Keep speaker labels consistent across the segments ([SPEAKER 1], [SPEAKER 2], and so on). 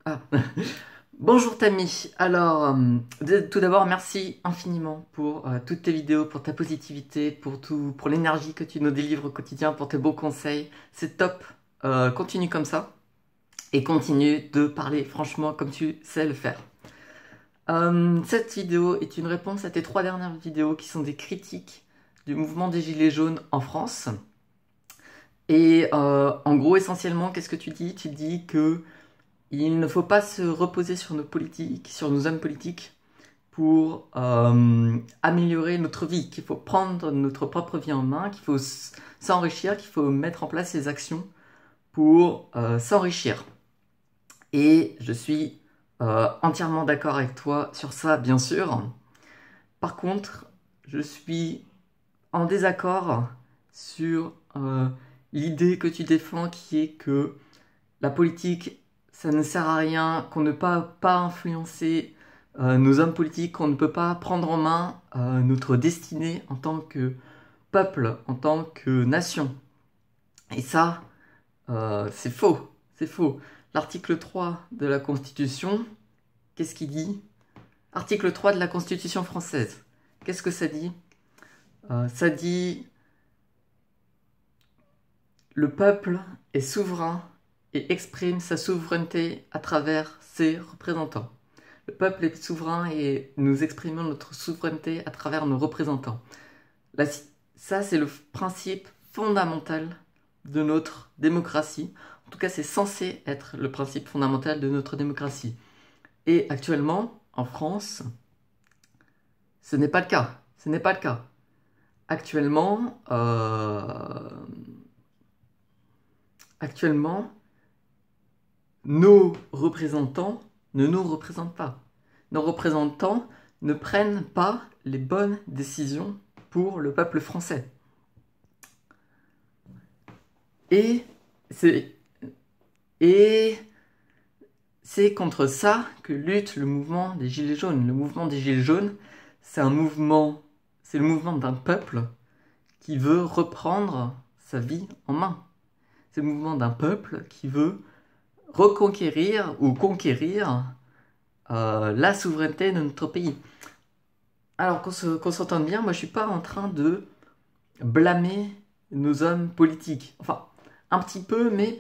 [SPEAKER 1] Ah. Bonjour Tammy. Alors, tout d'abord, merci infiniment pour toutes tes vidéos, pour ta positivité, pour l'énergie que tu nous délivres au quotidien, pour tes beaux conseils. C'est top. Continue comme ça et continue de parler franchement comme tu sais le faire. Cette vidéo est une réponse à tes 3 dernières vidéos qui sont des critiques du mouvement des Gilets jaunes en France. Et en gros, essentiellement, qu'est-ce que tu dis? Tu dis que il ne faut pas se reposer sur nos politiques, sur nos hommes politiques pour améliorer notre vie, qu'il faut prendre notre propre vie en main, qu'il faut s'enrichir, qu'il faut mettre en place des actions pour s'enrichir. Et je suis entièrement d'accord avec toi sur ça, bien sûr. Par contre, je suis en désaccord sur l'idée que tu défends qui est que la politique, ça ne sert à rien, qu'on ne peut pas influencer nos hommes politiques, qu'on ne peut pas prendre en main notre destinée en tant que peuple, en tant que nation. Et ça, c'est faux, c'est faux. L'article 3 de la Constitution, qu'est-ce qu'il dit? Article 3 de la Constitution française, qu'est-ce que ça dit? Ça dit le peuple est souverain et exprime sa souveraineté à travers ses représentants. Le peuple est souverain et nous exprimons notre souveraineté à travers nos représentants. Là, ça, c'est le principe fondamental de notre démocratie. En tout cas, c'est censé être le principe fondamental de notre démocratie. Et actuellement, en France, ce n'est pas le cas. Ce n'est pas le cas. Actuellement, nos représentants ne nous représentent pas. Nos représentants ne prennent pas les bonnes décisions pour le peuple français. Et c'est contre ça que lutte le mouvement des Gilets jaunes. Le mouvement des Gilets jaunes, c'est le mouvement d'un peuple qui veut reprendre sa vie en main. C'est le mouvement d'un peuple qui veut reconquérir ou conquérir la souveraineté de notre pays. Alors qu'on s'entende bien, moi je suis pas en train de blâmer nos hommes politiques. Enfin, un petit peu, mais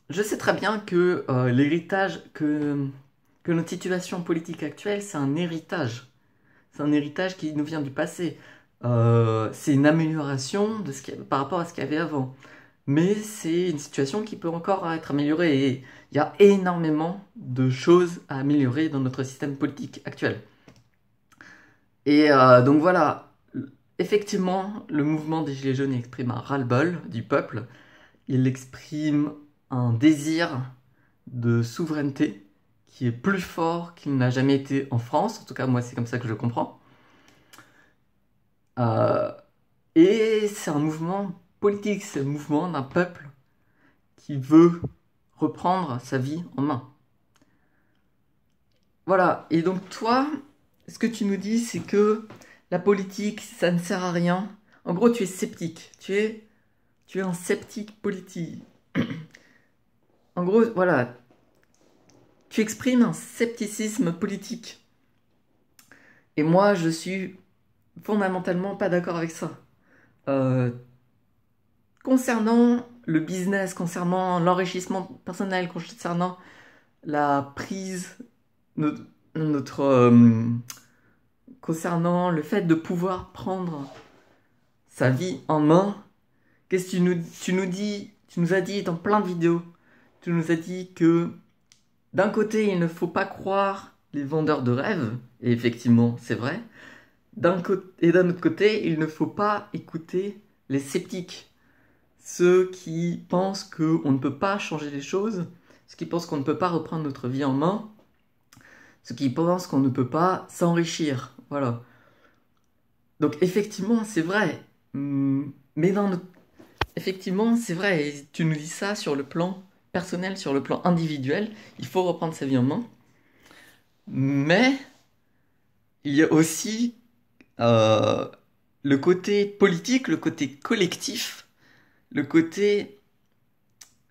[SPEAKER 1] je sais très bien que l'héritage, que notre situation politique actuelle, c'est un héritage. C'est un héritage qui nous vient du passé. C'est une amélioration par rapport à ce qu'il y avait avant. Mais c'est une situation qui peut encore être améliorée et il y a énormément de choses à améliorer dans notre système politique actuel. Et donc voilà, effectivement, le mouvement des Gilets jaunes exprime un ras-le-bol du peuple. Il exprime un désir de souveraineté qui est plus fort qu'il n'a jamais été en France. En tout cas, moi, c'est comme ça que je le comprends. Et c'est un mouvement politique, c'est le mouvement d'un peuple qui veut reprendre sa vie en main. Voilà, et donc toi, ce que tu nous dis, c'est que la politique, ça ne sert à rien. En gros, tu es sceptique, tu es un sceptique politique. En gros, voilà, tu exprimes un scepticisme politique. Et moi, je suis fondamentalement pas d'accord avec ça. Concernant le business, concernant l'enrichissement personnel, concernant la prise, notre, concernant le fait de pouvoir prendre sa vie en main, qu'est-ce que tu nous as dit dans plein de vidéos, tu nous as dit que d'un côté, il ne faut pas croire les vendeurs de rêves, et effectivement, c'est vrai, et d'un autre côté, il ne faut pas écouter les sceptiques, ceux qui pensent qu'on ne peut pas changer les choses, ceux qui pensent qu'on ne peut pas reprendre notre vie en main, ceux qui pensent qu'on ne peut pas s'enrichir. Voilà. Donc effectivement, c'est vrai. Mais effectivement, c'est vrai. Et tu nous dis ça sur le plan personnel, sur le plan individuel. Il faut reprendre sa vie en main. Mais il y a aussi le côté politique, le côté collectif, le côté...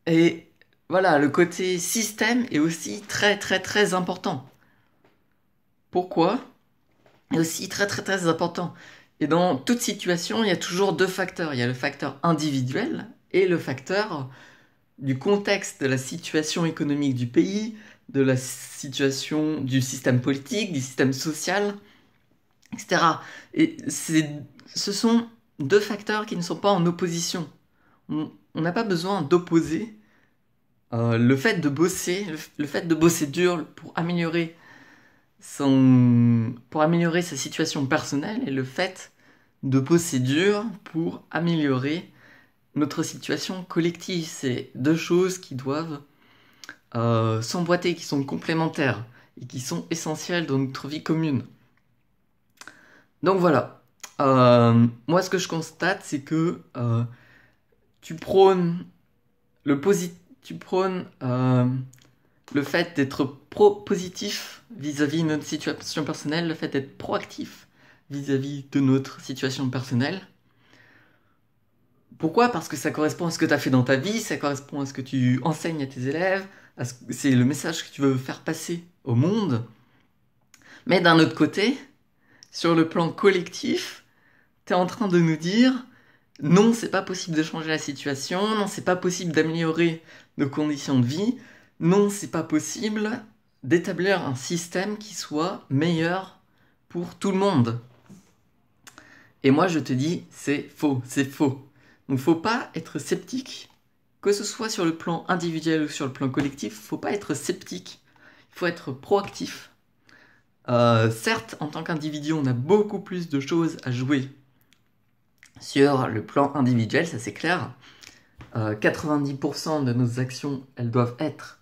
[SPEAKER 1] Et voilà, le côté système est aussi très très très important. Pourquoi? Est aussi très très très important. Et dans toute situation, il y a toujours deux facteurs. Il y a le facteur individuel et le facteur du contexte de la situation économique du pays, de la situation du système politique, du système social, etc. Et ce sont deux facteurs qui ne sont pas en opposition. On n'a pas besoin d'opposer le fait de bosser, le fait de bosser dur pour améliorer sa situation personnelle et le fait de bosser dur pour améliorer notre situation collective. C'est deux choses qui doivent s'emboîter, qui sont complémentaires et qui sont essentielles dans notre vie commune. Donc voilà. Moi, ce que je constate, c'est que tu prônes le fait d'être positif vis-à-vis de notre situation personnelle, le fait d'être proactif vis-à-vis de notre situation personnelle. Pourquoi? Parce que ça correspond à ce que tu as fait dans ta vie, ça correspond à ce que tu enseignes à tes élèves, c'est le message que tu veux faire passer au monde. Mais d'un autre côté, sur le plan collectif, tu es en train de nous dire non, c'est pas possible de changer la situation, non, c'est pas possible d'améliorer nos conditions de vie, non, c'est pas possible d'établir un système qui soit meilleur pour tout le monde. Et moi, je te dis, c'est faux, c'est faux. Donc, faut pas être sceptique, que ce soit sur le plan individuel ou sur le plan collectif, faut pas être sceptique, il faut être proactif. Certes, en tant qu'individu, on a beaucoup plus de choses à jouer sur le plan individuel, ça c'est clair. 90% de nos actions, elles doivent être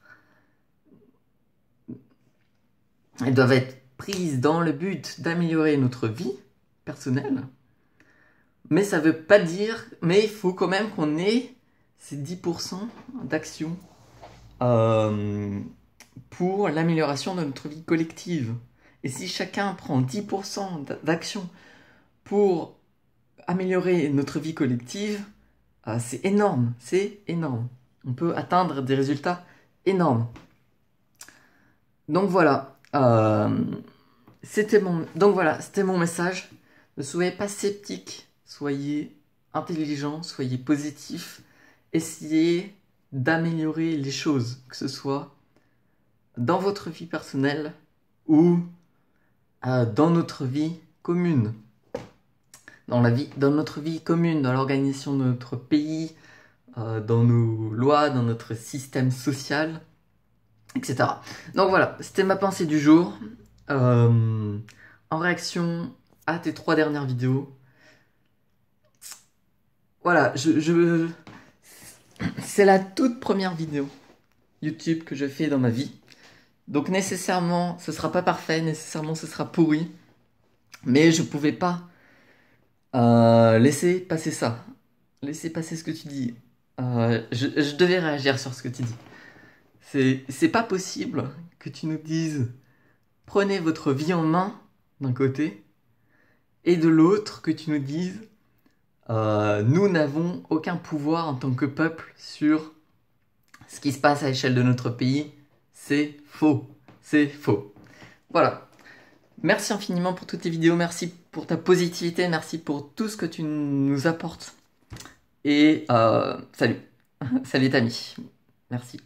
[SPEAKER 1] prises dans le but d'améliorer notre vie personnelle. Mais ça veut pas dire, mais il faut quand même qu'on ait ces 10% d'actions pour l'amélioration de notre vie collective. Et si chacun prend 10% d'actions pour améliorer notre vie collective, c'est énorme, c'est énorme. On peut atteindre des résultats énormes. Donc voilà, c'était mon message. Ne soyez pas sceptiques, soyez intelligents, soyez positifs. Essayez d'améliorer les choses, que ce soit dans votre vie personnelle ou dans notre vie commune. Dans notre vie commune, dans l'organisation de notre pays, dans nos lois, dans notre système social, etc. Donc voilà, c'était ma pensée du jour. En réaction à tes 3 dernières vidéos. Voilà, c'est la toute première vidéo YouTube que je fais dans ma vie. Donc nécessairement, ce sera pas parfait, nécessairement ce sera pourri. Mais je pouvais pas laisser passer ça. Laisser passer ce que tu dis. Je devais réagir sur ce que tu dis. C'est pas possible que tu nous dises prenez votre vie en main d'un côté et de l'autre que tu nous dises nous n'avons aucun pouvoir en tant que peuple sur ce qui se passe à l'échelle de notre pays. C'est faux. C'est faux. Voilà. Merci infiniment pour toutes tes vidéos. Merci pour ta positivité. Merci pour tout ce que tu nous apportes. Et salut. Salut Tammy. Merci.